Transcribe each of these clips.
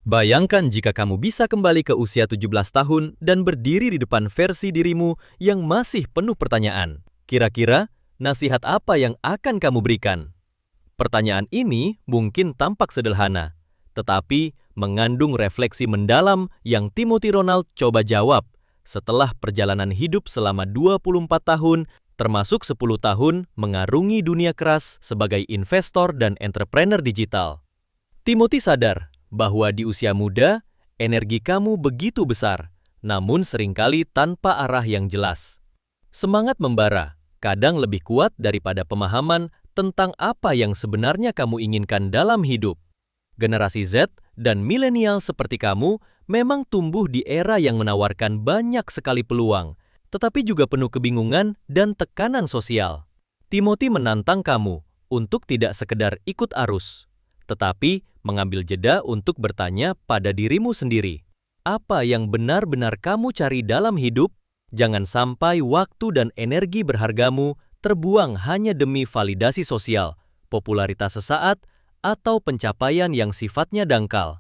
Bayangkan jika kamu bisa kembali ke usia 17 tahun dan berdiri di depan versi dirimu yang masih penuh pertanyaan. Kira-kira, nasihat apa yang akan kamu berikan? Pertanyaan ini mungkin tampak sederhana, tetapi mengandung refleksi mendalam yang Timothy Ronald coba jawab setelah perjalanan hidup selama 24 tahun, termasuk 10 tahun mengarungi dunia keras sebagai investor dan entrepreneur digital. Timothy sadar bahwa di usia muda, energi kamu begitu besar, namun seringkali tanpa arah yang jelas. Semangat membara kadang lebih kuat daripada pemahaman tentang apa yang sebenarnya kamu inginkan dalam hidup. Generasi Z dan milenial seperti kamu memang tumbuh di era yang menawarkan banyak sekali peluang, tetapi juga penuh kebingungan dan tekanan sosial. Timothy menantang kamu untuk tidak sekedar ikut arus, tetapi mengambil jeda untuk bertanya pada dirimu sendiri. Apa yang benar-benar kamu cari dalam hidup? Jangan sampai waktu dan energi berhargamu terbuang hanya demi validasi sosial, popularitas sesaat, atau pencapaian yang sifatnya dangkal.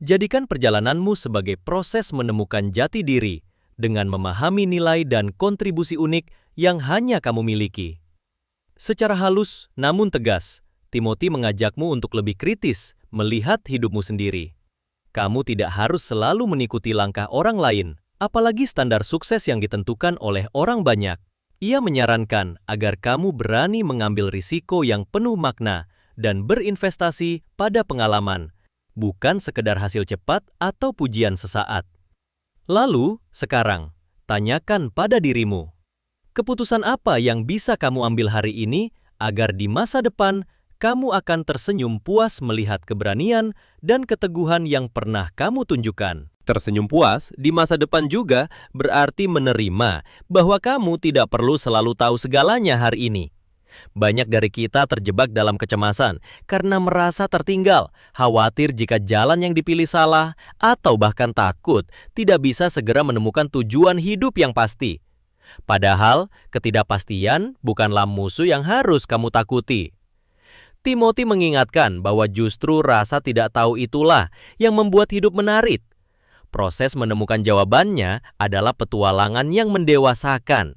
Jadikan perjalananmu sebagai proses menemukan jati diri dengan memahami nilai dan kontribusi unik yang hanya kamu miliki. Secara halus namun tegas, Timothy mengajakmu untuk lebih kritis melihat hidupmu sendiri. Kamu tidak harus selalu mengikuti langkah orang lain, apalagi standar sukses yang ditentukan oleh orang banyak. Ia menyarankan agar kamu berani mengambil risiko yang penuh makna dan berinvestasi pada pengalaman, bukan sekedar hasil cepat atau pujian sesaat. Lalu, sekarang, tanyakan pada dirimu, keputusan apa yang bisa kamu ambil hari ini agar di masa depan kamu akan tersenyum puas melihat keberanian dan keteguhan yang pernah kamu tunjukkan. Tersenyum puas di masa depan juga berarti menerima bahwa kamu tidak perlu selalu tahu segalanya hari ini. Banyak dari kita terjebak dalam kecemasan karena merasa tertinggal, khawatir jika jalan yang dipilih salah, atau bahkan takut tidak bisa segera menemukan tujuan hidup yang pasti. Padahal, ketidakpastian bukanlah musuh yang harus kamu takuti. Timothy mengingatkan bahwa justru rasa tidak tahu itulah yang membuat hidup menarik. Proses menemukan jawabannya adalah petualangan yang mendewasakan.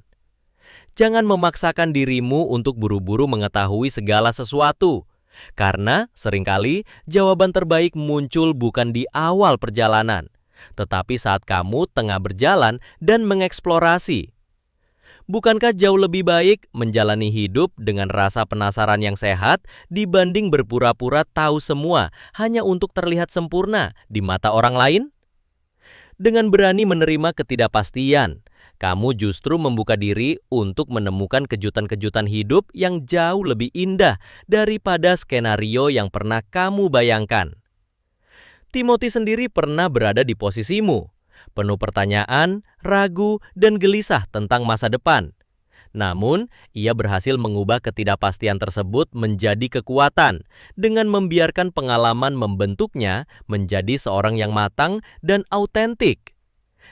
Jangan memaksakan dirimu untuk buru-buru mengetahui segala sesuatu, karena seringkali jawaban terbaik muncul bukan di awal perjalanan, tetapi saat kamu tengah berjalan dan mengeksplorasi. Bukankah jauh lebih baik menjalani hidup dengan rasa penasaran yang sehat dibanding berpura-pura tahu semua hanya untuk terlihat sempurna di mata orang lain? Dengan berani menerima ketidakpastian, kamu justru membuka diri untuk menemukan kejutan-kejutan hidup yang jauh lebih indah daripada skenario yang pernah kamu bayangkan. Timothy sendiri pernah berada di posisimu, penuh pertanyaan, ragu, dan gelisah tentang masa depan. Namun, ia berhasil mengubah ketidakpastian tersebut menjadi kekuatan dengan membiarkan pengalaman membentuknya menjadi seorang yang matang dan autentik.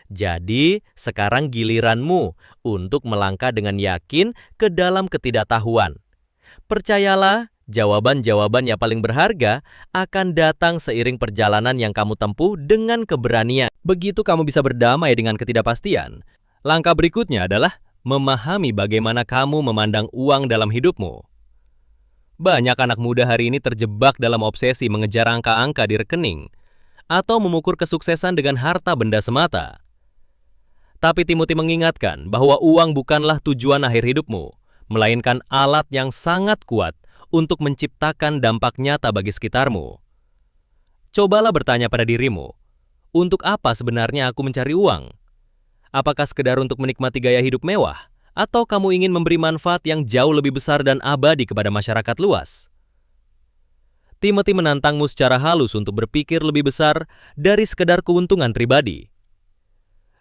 Jadi, sekarang giliranmu untuk melangkah dengan yakin ke dalam ketidaktahuan. Percayalah, jawaban-jawaban yang paling berharga akan datang seiring perjalanan yang kamu tempuh dengan keberanian. Begitu kamu bisa berdamai dengan ketidakpastian, langkah berikutnya adalah memahami bagaimana kamu memandang uang dalam hidupmu. Banyak anak muda hari ini terjebak dalam obsesi mengejar angka-angka di rekening atau mengukur kesuksesan dengan harta benda semata. Tapi Timothy mengingatkan bahwa uang bukanlah tujuan akhir hidupmu, melainkan alat yang sangat kuat untuk menciptakan dampak nyata bagi sekitarmu. Cobalah bertanya pada dirimu, untuk apa sebenarnya aku mencari uang? Apakah sekedar untuk menikmati gaya hidup mewah? Atau kamu ingin memberi manfaat yang jauh lebih besar dan abadi kepada masyarakat luas? Timothy menantangmu secara halus untuk berpikir lebih besar dari sekedar keuntungan pribadi.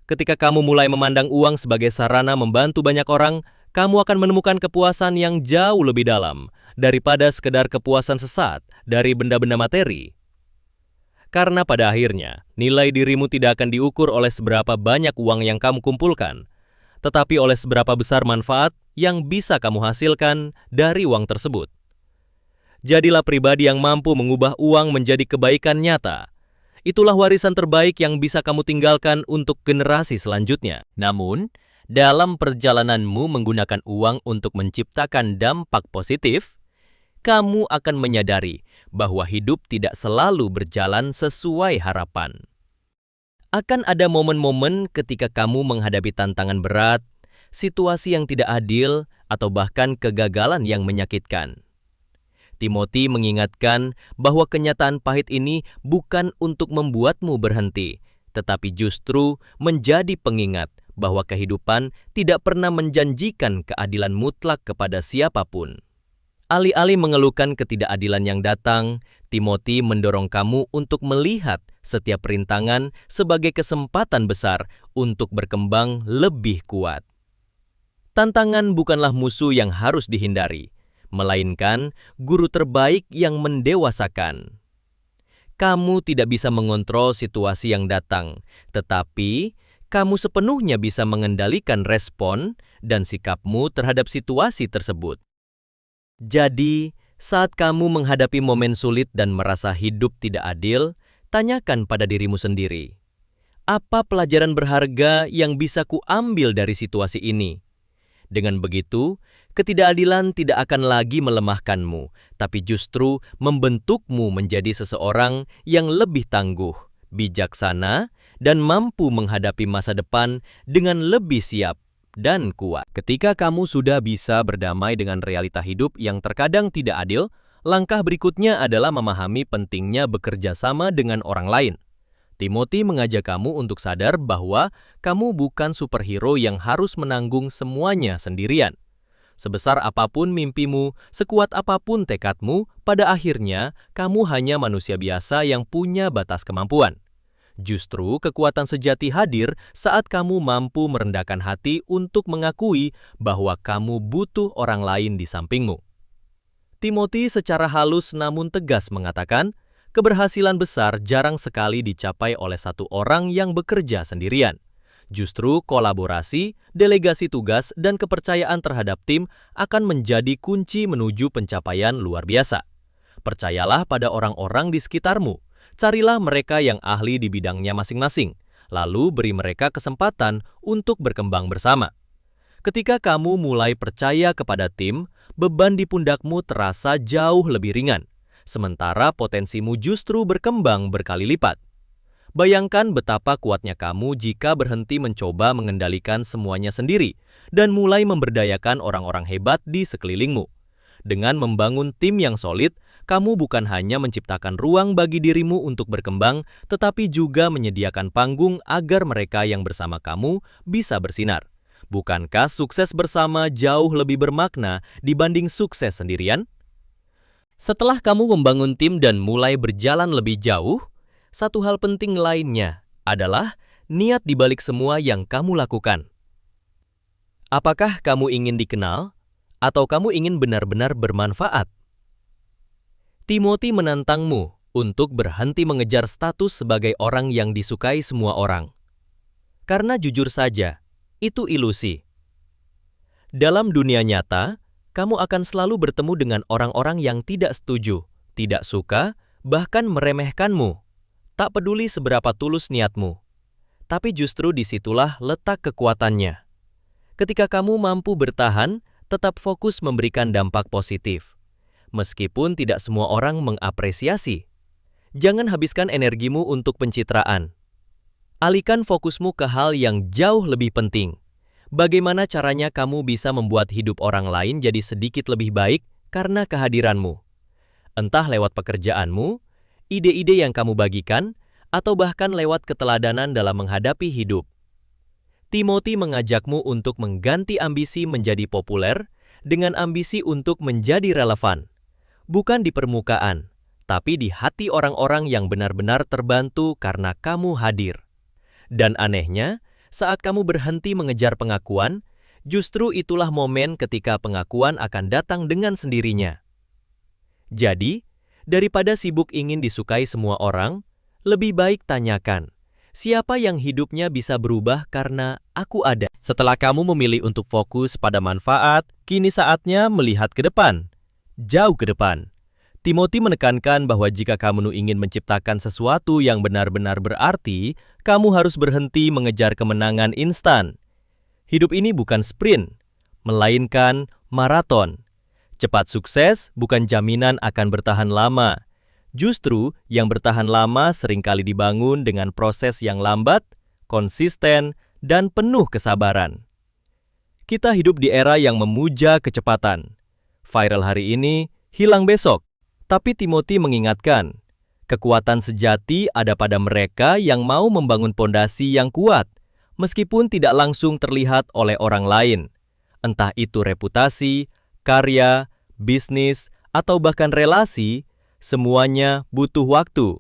Ketika kamu mulai memandang uang sebagai sarana membantu banyak orang, kamu akan menemukan kepuasan yang jauh lebih dalam daripada sekedar kepuasan sesaat dari benda-benda materi. Karena pada akhirnya, nilai dirimu tidak akan diukur oleh seberapa banyak uang yang kamu kumpulkan, tetapi oleh seberapa besar manfaat yang bisa kamu hasilkan dari uang tersebut. Jadilah pribadi yang mampu mengubah uang menjadi kebaikan nyata. Itulah warisan terbaik yang bisa kamu tinggalkan untuk generasi selanjutnya. Namun, dalam perjalananmu menggunakan uang untuk menciptakan dampak positif, kamu akan menyadari bahwa hidup tidak selalu berjalan sesuai harapan. Akan ada momen-momen ketika kamu menghadapi tantangan berat, situasi yang tidak adil, atau bahkan kegagalan yang menyakitkan. Timothy mengingatkan bahwa kenyataan pahit ini bukan untuk membuatmu berhenti, tetapi justru menjadi pengingat bahwa kehidupan tidak pernah menjanjikan keadilan mutlak kepada siapapun. Alih-alih mengeluhkan ketidakadilan yang datang, Timothy mendorong kamu untuk melihat setiap rintangan sebagai kesempatan besar untuk berkembang lebih kuat. Tantangan bukanlah musuh yang harus dihindari, melainkan guru terbaik yang mendewasakan. Kamu tidak bisa mengontrol situasi yang datang, tetapi kamu sepenuhnya bisa mengendalikan respon dan sikapmu terhadap situasi tersebut. Jadi, saat kamu menghadapi momen sulit dan merasa hidup tidak adil, tanyakan pada dirimu sendiri, apa pelajaran berharga yang bisa kuambil dari situasi ini? Dengan begitu, ketidakadilan tidak akan lagi melemahkanmu, tapi justru membentukmu menjadi seseorang yang lebih tangguh, bijaksana, dan mampu menghadapi masa depan dengan lebih siap dan kuat. Ketika kamu sudah bisa berdamai dengan realita hidup yang terkadang tidak adil, langkah berikutnya adalah memahami pentingnya bekerja sama dengan orang lain. Timothy mengajak kamu untuk sadar bahwa kamu bukan superhero yang harus menanggung semuanya sendirian. Sebesar apapun mimpimu, sekuat apapun tekadmu, pada akhirnya kamu hanya manusia biasa yang punya batas kemampuan. Justru kekuatan sejati hadir saat kamu mampu merendahkan hati untuk mengakui bahwa kamu butuh orang lain di sampingmu. Timothy secara halus namun tegas mengatakan, keberhasilan besar jarang sekali dicapai oleh satu orang yang bekerja sendirian. Justru kolaborasi, delegasi tugas, dan kepercayaan terhadap tim akan menjadi kunci menuju pencapaian luar biasa. Percayalah pada orang-orang di sekitarmu. Carilah mereka yang ahli di bidangnya masing-masing, lalu beri mereka kesempatan untuk berkembang bersama. Ketika kamu mulai percaya kepada tim, beban di pundakmu terasa jauh lebih ringan, sementara potensimu justru berkembang berkali lipat. Bayangkan betapa kuatnya kamu jika berhenti mencoba mengendalikan semuanya sendiri dan mulai memberdayakan orang-orang hebat di sekelilingmu. Dengan membangun tim yang solid, kamu bukan hanya menciptakan ruang bagi dirimu untuk berkembang, tetapi juga menyediakan panggung agar mereka yang bersama kamu bisa bersinar. Bukankah sukses bersama jauh lebih bermakna dibanding sukses sendirian? Setelah kamu membangun tim dan mulai berjalan lebih jauh, satu hal penting lainnya adalah niat di balik semua yang kamu lakukan. Apakah kamu ingin dikenal, atau kamu ingin benar-benar bermanfaat? Timothy menantangmu untuk berhenti mengejar status sebagai orang yang disukai semua orang. Karena jujur saja, itu ilusi. Dalam dunia nyata, kamu akan selalu bertemu dengan orang-orang yang tidak setuju, tidak suka, bahkan meremehkanmu. Tak peduli seberapa tulus niatmu. Tapi justru disitulah letak kekuatannya. Ketika kamu mampu bertahan, tetap fokus memberikan dampak positif. Meskipun tidak semua orang mengapresiasi. Jangan habiskan energimu untuk pencitraan. Alihkan fokusmu ke hal yang jauh lebih penting. Bagaimana caranya kamu bisa membuat hidup orang lain jadi sedikit lebih baik karena kehadiranmu? Entah lewat pekerjaanmu, ide-ide yang kamu bagikan, atau bahkan lewat keteladanan dalam menghadapi hidup. Timothy mengajakmu untuk mengganti ambisi menjadi populer dengan ambisi untuk menjadi relevan. Bukan di permukaan, tapi di hati orang-orang yang benar-benar terbantu karena kamu hadir. Dan anehnya, saat kamu berhenti mengejar pengakuan, justru itulah momen ketika pengakuan akan datang dengan sendirinya. Jadi, daripada sibuk ingin disukai semua orang, lebih baik tanyakan, siapa yang hidupnya bisa berubah karena aku ada? Setelah kamu memilih untuk fokus pada manfaat, kini saatnya melihat ke depan. Jauh ke depan. Timothy menekankan bahwa jika kamu ingin menciptakan sesuatu yang benar-benar berarti, kamu harus berhenti mengejar kemenangan instan. Hidup ini bukan sprint, melainkan maraton. Cepat sukses bukan jaminan akan bertahan lama. Justru yang bertahan lama seringkali dibangun dengan proses yang lambat, konsisten, dan penuh kesabaran. Kita hidup di era yang memuja kecepatan. Viral hari ini, hilang besok. Tapi Timothy mengingatkan, kekuatan sejati ada pada mereka yang mau membangun pondasi yang kuat, meskipun tidak langsung terlihat oleh orang lain. Entah itu reputasi, karya, bisnis, atau bahkan relasi, semuanya butuh waktu.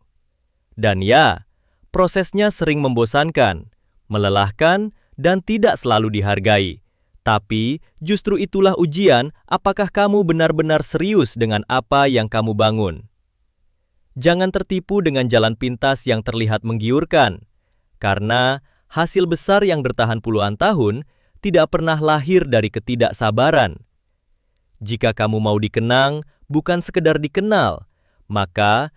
Dan ya, prosesnya sering membosankan, melelahkan, dan tidak selalu dihargai. Tapi, justru itulah ujian apakah kamu benar-benar serius dengan apa yang kamu bangun. Jangan tertipu dengan jalan pintas yang terlihat menggiurkan, karena hasil besar yang bertahan puluhan tahun tidak pernah lahir dari ketidaksabaran. Jika kamu mau dikenang, bukan sekedar dikenal, maka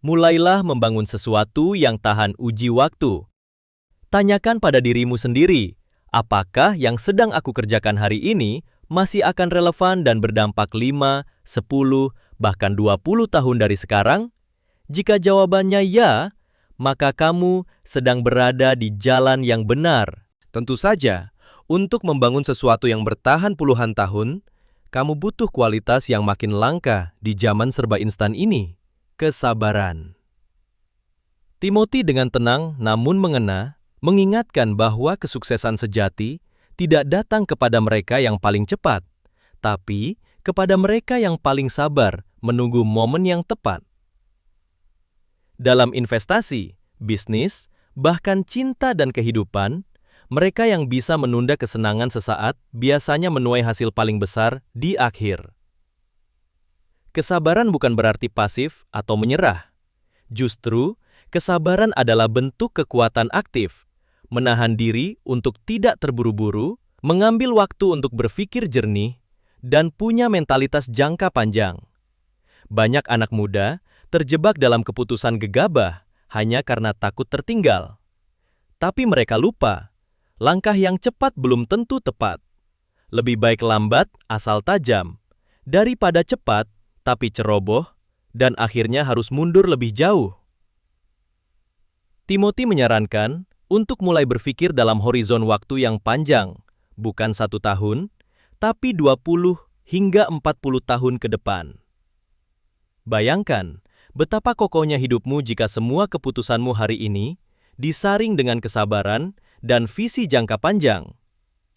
mulailah membangun sesuatu yang tahan uji waktu. Tanyakan pada dirimu sendiri, apakah yang sedang aku kerjakan hari ini masih akan relevan dan berdampak 5, 10, bahkan 20 tahun dari sekarang? Jika jawabannya ya, maka kamu sedang berada di jalan yang benar. Tentu saja, untuk membangun sesuatu yang bertahan puluhan tahun, kamu butuh kualitas yang makin langka di zaman serba instan ini, kesabaran. Timothy dengan tenang namun mengena, mengingatkan bahwa kesuksesan sejati tidak datang kepada mereka yang paling cepat, tapi kepada mereka yang paling sabar menunggu momen yang tepat. Dalam investasi, bisnis, bahkan cinta dan kehidupan, mereka yang bisa menunda kesenangan sesaat biasanya menuai hasil paling besar di akhir. Kesabaran bukan berarti pasif atau menyerah. Justru, kesabaran adalah bentuk kekuatan aktif, menahan diri untuk tidak terburu-buru, mengambil waktu untuk berpikir jernih, dan punya mentalitas jangka panjang. Banyak anak muda terjebak dalam keputusan gegabah hanya karena takut tertinggal. Tapi mereka lupa, langkah yang cepat belum tentu tepat. Lebih baik lambat asal tajam, daripada cepat tapi ceroboh, dan akhirnya harus mundur lebih jauh. Timothy menyarankan untuk mulai berpikir dalam horizon waktu yang panjang, bukan 1 tahun, tapi 20 hingga 40 tahun ke depan. Bayangkan, betapa kokohnya hidupmu jika semua keputusanmu hari ini disaring dengan kesabaran dan visi jangka panjang.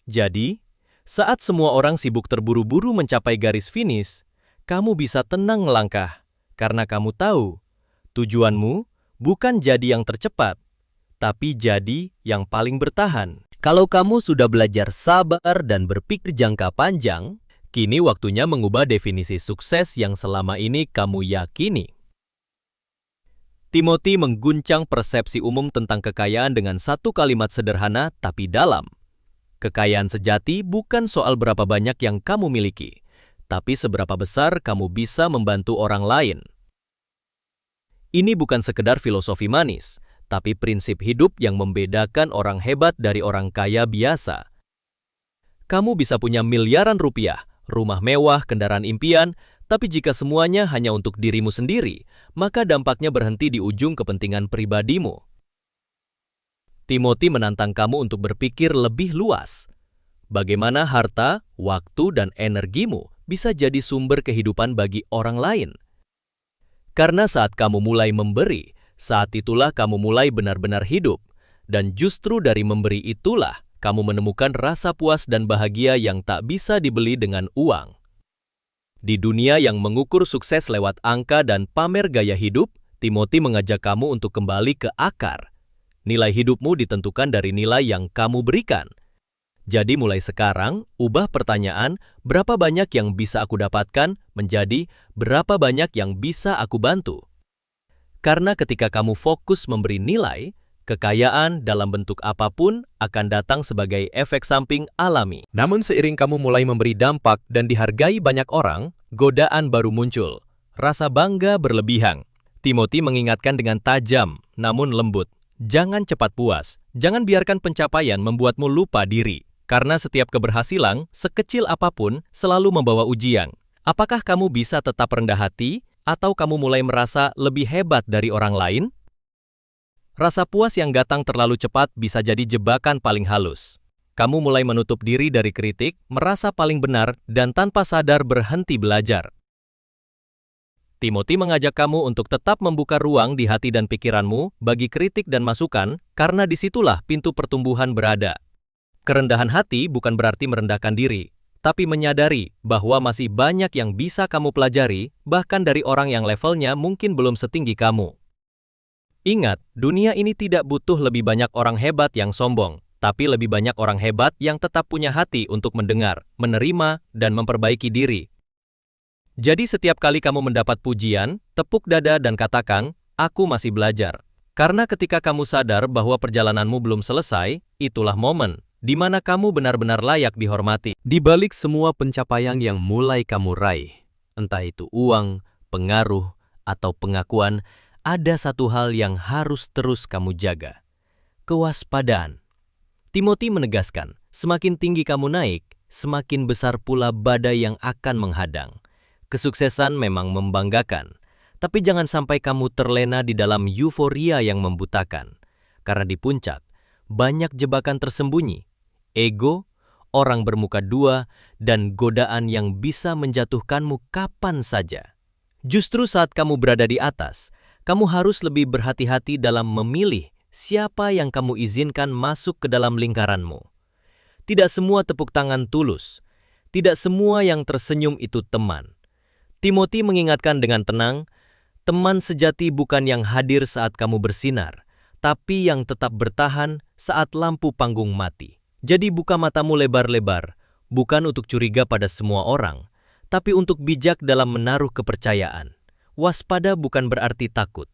Jadi, saat semua orang sibuk terburu-buru mencapai garis finish, kamu bisa tenang melangkah, karena kamu tahu, tujuanmu bukan jadi yang tercepat, tapi jadi yang paling bertahan. Kalau kamu sudah belajar sabar dan berpikir jangka panjang, kini waktunya mengubah definisi sukses yang selama ini kamu yakini. Timothy mengguncang persepsi umum tentang kekayaan dengan satu kalimat sederhana tapi dalam. Kekayaan sejati bukan soal berapa banyak yang kamu miliki, tapi seberapa besar kamu bisa membantu orang lain. Ini bukan sekedar filosofi manis, tapi prinsip hidup yang membedakan orang hebat dari orang kaya biasa. Kamu bisa punya miliaran rupiah, rumah mewah, kendaraan impian, tapi jika semuanya hanya untuk dirimu sendiri, maka dampaknya berhenti di ujung kepentingan pribadimu. Timothy menantang kamu untuk berpikir lebih luas. Bagaimana harta, waktu, dan energimu bisa jadi sumber kehidupan bagi orang lain? Karena saat kamu mulai memberi, saat itulah kamu mulai benar-benar hidup, dan justru dari memberi itulah kamu menemukan rasa puas dan bahagia yang tak bisa dibeli dengan uang. Di dunia yang mengukur sukses lewat angka dan pamer gaya hidup, Timothy mengajak kamu untuk kembali ke akar. Nilai hidupmu ditentukan dari nilai yang kamu berikan. Jadi mulai sekarang, ubah pertanyaan, berapa banyak yang bisa aku dapatkan, menjadi berapa banyak yang bisa aku bantu. Karena ketika kamu fokus memberi nilai, kekayaan dalam bentuk apapun akan datang sebagai efek samping alami. Namun seiring kamu mulai memberi dampak dan dihargai banyak orang, godaan baru muncul. Rasa bangga berlebihan. Timothy mengingatkan dengan tajam, namun lembut. Jangan cepat puas. Jangan biarkan pencapaian membuatmu lupa diri. Karena setiap keberhasilan, sekecil apapun, selalu membawa ujian. Apakah kamu bisa tetap rendah hati, atau kamu mulai merasa lebih hebat dari orang lain? Rasa puas yang datang terlalu cepat bisa jadi jebakan paling halus. Kamu mulai menutup diri dari kritik, merasa paling benar, dan tanpa sadar berhenti belajar. Timothy mengajak kamu untuk tetap membuka ruang di hati dan pikiranmu bagi kritik dan masukan, karena disitulah pintu pertumbuhan berada. Kerendahan hati bukan berarti merendahkan diri, tapi menyadari bahwa masih banyak yang bisa kamu pelajari, bahkan dari orang yang levelnya mungkin belum setinggi kamu. Ingat, dunia ini tidak butuh lebih banyak orang hebat yang sombong, tapi lebih banyak orang hebat yang tetap punya hati untuk mendengar, menerima, dan memperbaiki diri. Jadi setiap kali kamu mendapat pujian, tepuk dada dan katakan, "Aku masih belajar." Karena ketika kamu sadar bahwa perjalananmu belum selesai, itulah momen di mana kamu benar-benar layak dihormati. Di balik semua pencapaian yang mulai kamu raih, entah itu uang, pengaruh, atau pengakuan, ada satu hal yang harus terus kamu jaga. Kewaspadaan. Timothy menegaskan, semakin tinggi kamu naik, semakin besar pula badai yang akan menghadang. Kesuksesan memang membanggakan, tapi jangan sampai kamu terlena di dalam euforia yang membutakan. Karena di puncak, banyak jebakan tersembunyi, ego, orang bermuka dua, dan godaan yang bisa menjatuhkanmu kapan saja. Justru saat kamu berada di atas, kamu harus lebih berhati-hati dalam memilih siapa yang kamu izinkan masuk ke dalam lingkaranmu. Tidak semua tepuk tangan tulus, tidak semua yang tersenyum itu teman. Timothy mengingatkan dengan tenang, teman sejati bukan yang hadir saat kamu bersinar, tapi yang tetap bertahan saat lampu panggung mati. Jadi buka matamu lebar-lebar, bukan untuk curiga pada semua orang, tapi untuk bijak dalam menaruh kepercayaan. Waspada bukan berarti takut,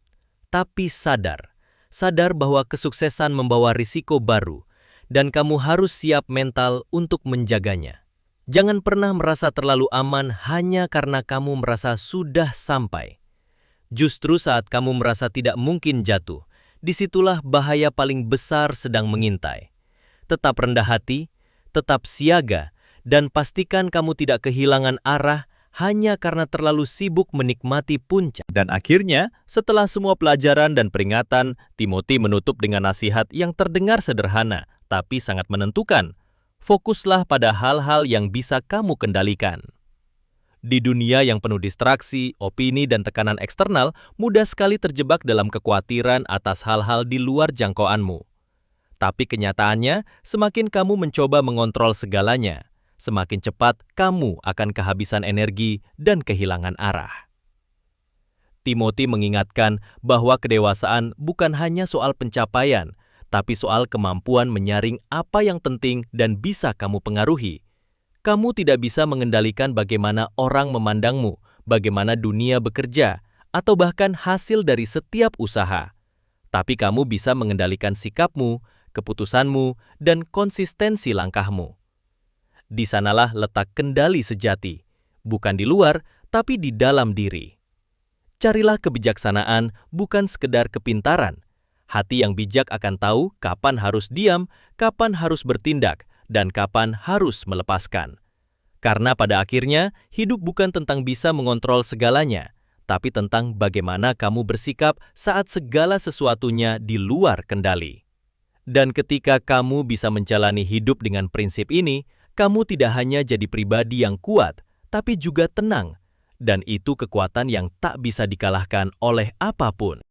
tapi sadar. Sadar bahwa kesuksesan membawa risiko baru, dan kamu harus siap mental untuk menjaganya. Jangan pernah merasa terlalu aman hanya karena kamu merasa sudah sampai. Justru saat kamu merasa tidak mungkin jatuh, disitulah bahaya paling besar sedang mengintai. Tetap rendah hati, tetap siaga, dan pastikan kamu tidak kehilangan arah hanya karena terlalu sibuk menikmati puncak. Dan akhirnya, setelah semua pelajaran dan peringatan, Timothy menutup dengan nasihat yang terdengar sederhana, tapi sangat menentukan. Fokuslah pada hal-hal yang bisa kamu kendalikan. Di dunia yang penuh distraksi, opini, dan tekanan eksternal, mudah sekali terjebak dalam kekhawatiran atas hal-hal di luar jangkauanmu. Tapi kenyataannya, semakin kamu mencoba mengontrol segalanya, semakin cepat kamu akan kehabisan energi dan kehilangan arah. Timothy mengingatkan bahwa kedewasaan bukan hanya soal pencapaian, tapi soal kemampuan menyaring apa yang penting dan bisa kamu pengaruhi. Kamu tidak bisa mengendalikan bagaimana orang memandangmu, bagaimana dunia bekerja, atau bahkan hasil dari setiap usaha. Tapi kamu bisa mengendalikan sikapmu, keputusanmu, dan konsistensi langkahmu. Di sanalah letak kendali sejati, bukan di luar, tapi di dalam diri. Carilah kebijaksanaan, bukan sekedar kepintaran. Hati yang bijak akan tahu kapan harus diam, kapan harus bertindak, dan kapan harus melepaskan. Karena pada akhirnya, hidup bukan tentang bisa mengontrol segalanya, tapi tentang bagaimana kamu bersikap saat segala sesuatunya di luar kendali. Dan ketika kamu bisa menjalani hidup dengan prinsip ini, kamu tidak hanya jadi pribadi yang kuat, tapi juga tenang. Dan itu kekuatan yang tak bisa dikalahkan oleh apapun.